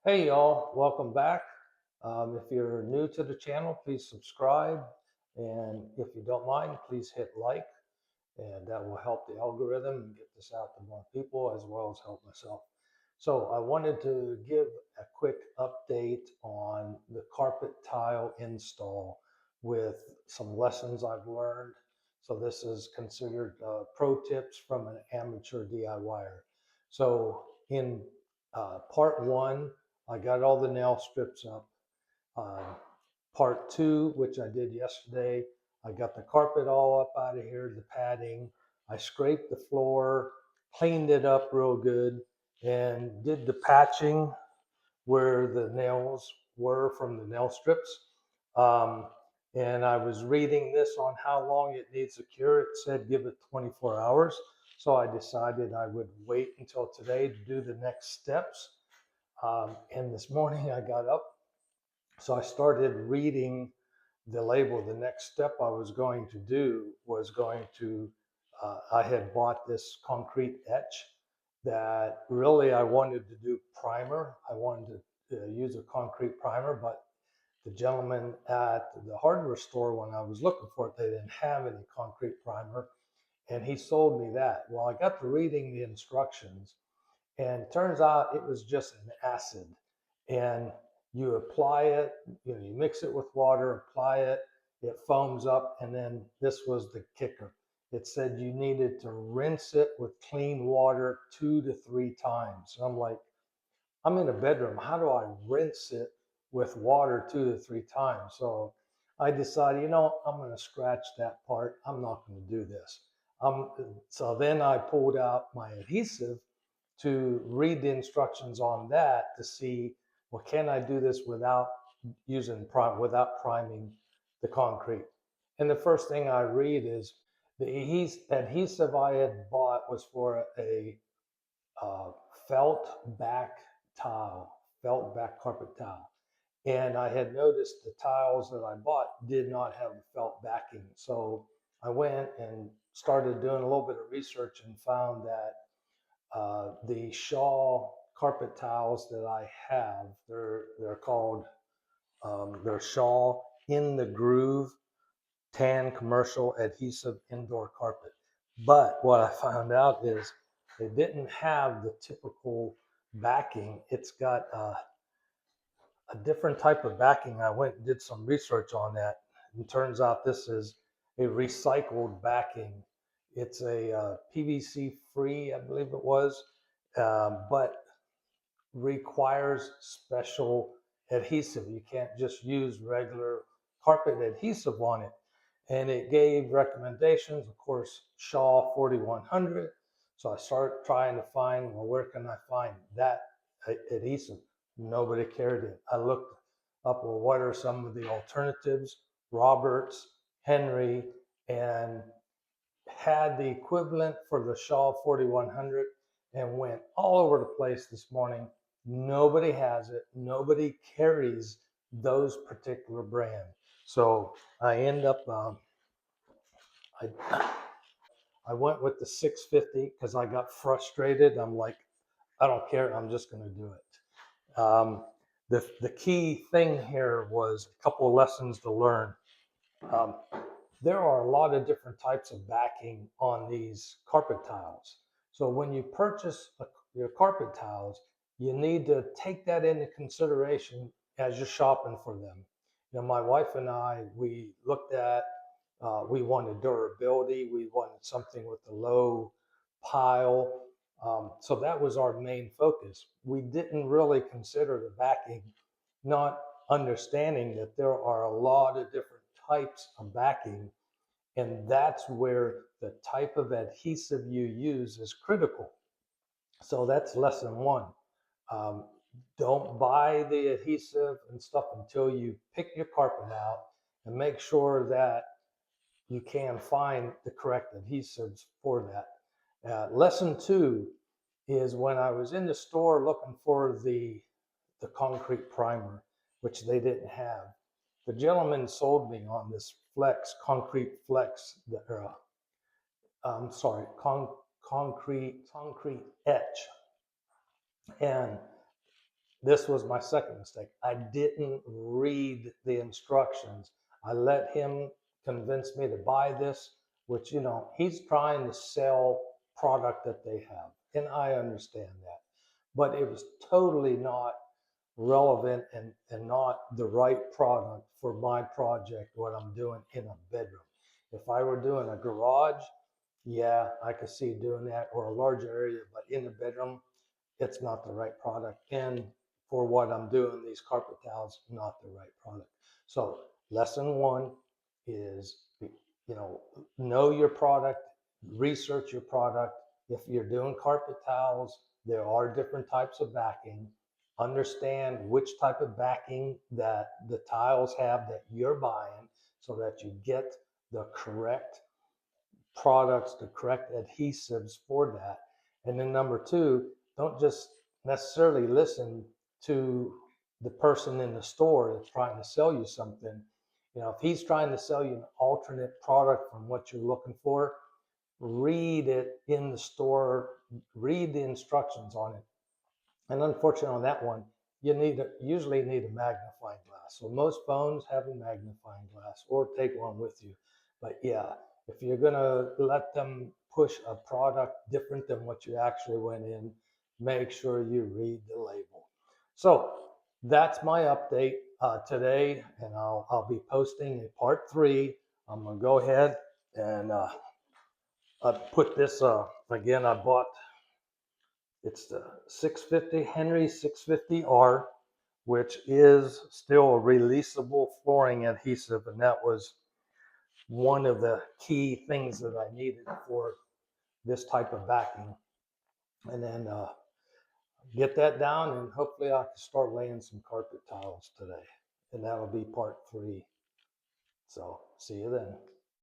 Hey y'all, welcome back. If you're new to the channel, please subscribe. And if you don't mind, please hit like, and that will help the algorithm and get this out to more people as well as help myself. So I wanted to give a quick update on the carpet tile install with some lessons I've learned. So this is considered pro tips from an amateur DIYer. So in part one, I got all the nail strips up. Uh, part two, which I did yesterday, I got the carpet all up out of here, the padding. I scraped the floor, cleaned it up real good, and did the patching where the nails were from the nail strips. Um, and I was reading this on how long it needs to cure. It said give it 24 hours. So I decided I would wait until today to do the next steps. And this morning I got up, so I started reading the label. The next step I was going to do was I had bought this concrete etch that really I wanted to do primer. I wanted to use a concrete primer, but the gentleman at the hardware store, when I was looking for it, they didn't have any concrete primer, and he sold me that. Well, I got to reading the instructions, and it turns out it was just an acid. And you apply it, you mix it with water, apply it, it foams up, and then this was the kicker. It said you needed to rinse it with clean water 2 to 3 times. And I'm like, I'm in a bedroom. How do I rinse it with water 2 to 3 times? So I decided, I'm going to scratch that part. I'm not going to do this. So then I pulled out my adhesive to read the instructions on that to see, well, can I do this without priming the concrete? And the first thing I read is the adhesive I had bought was for a uh, felt back felt back carpet tile. And I had noticed the tiles that I bought did not have a felt backing. So I went and started doing a little bit of research and found that the Shaw carpet tiles that I have, they're called they're Shaw in the groove tan commercial adhesive indoor carpet. But what I found out is they didn't have the typical backing. It's got a different type of backing. I went and did some research on that. And turns out this is a recycled backing. It's a PVC free, I believe it was, but requires special adhesive. You can't just use regular carpet adhesive on it. And it gave recommendations, of course, Shaw 4100. So I started trying to find, well, where can I find that adhesive? Nobody carried it. I looked up, well, what are some of the alternatives? Roberts, Henry, and had the equivalent for the Shaw 4100 and went all over the place this morning. Nobody has it. Nobody carries those particular brand. So I end up, I, I went with the 650 because I got frustrated. I'm like, I don't care. I'm just going to do it. The key thing here was a couple of lessons to learn. Um, there are a lot of different types of backing on these carpet tiles. So when you purchase your carpet tiles, you need to take that into consideration as you're shopping for them. My wife and I, we looked at, we wanted durability, we wanted something with a low pile. So that was our main focus. We didn't really consider the backing, not understanding that there are a lot of different types of backing, and that's where the type of adhesive you use is critical. So that's lesson one. Um, don't buy the adhesive and stuff until you pick your carpet out and make sure that you can find the correct adhesives for that. Lesson two is when I was in the store looking for the concrete primer, which they didn't have. The gentleman sold me on this concrete flex, I'm sorry, concrete etch. And this was my second mistake. I didn't read the instructions. I let him convince me to buy this, which, he's trying to sell product that they have. And I understand that. But it was totally not relevant and not the right product for my project, what I'm doing in a bedroom. If I were doing a garage, yeah, I could see doing that, or a larger area, but in a bedroom, it's not the right product. And for what I'm doing, these carpet towels, not the right product. So lesson one is, know your product, research your product. If you're doing carpet towels, there are different types of backing. Understand which type of backing that the tiles have that you're buying so that you get the correct products, the correct adhesives for that. And then number two, don't just necessarily listen to the person in the store that's trying to sell you something. If he's trying to sell you an alternate product from what you're looking for, read it in the store, read the instructions on it. And unfortunately on that one, you usually need a magnifying glass. So most phones have a magnifying glass, or take one with you. But yeah, if you're gonna let them push a product different than what you actually went in, make sure you read the label. So that's my update today, and I'll be posting a part 3. I'm gonna go ahead and I put this again. I bought, it's the 650 Henry 650R, which is still a releasable flooring adhesive, and that was one of the key things that I needed for this type of backing. And then get that down, and hopefully I can start laying some carpet tiles today, and that'll be part 3. So see you then.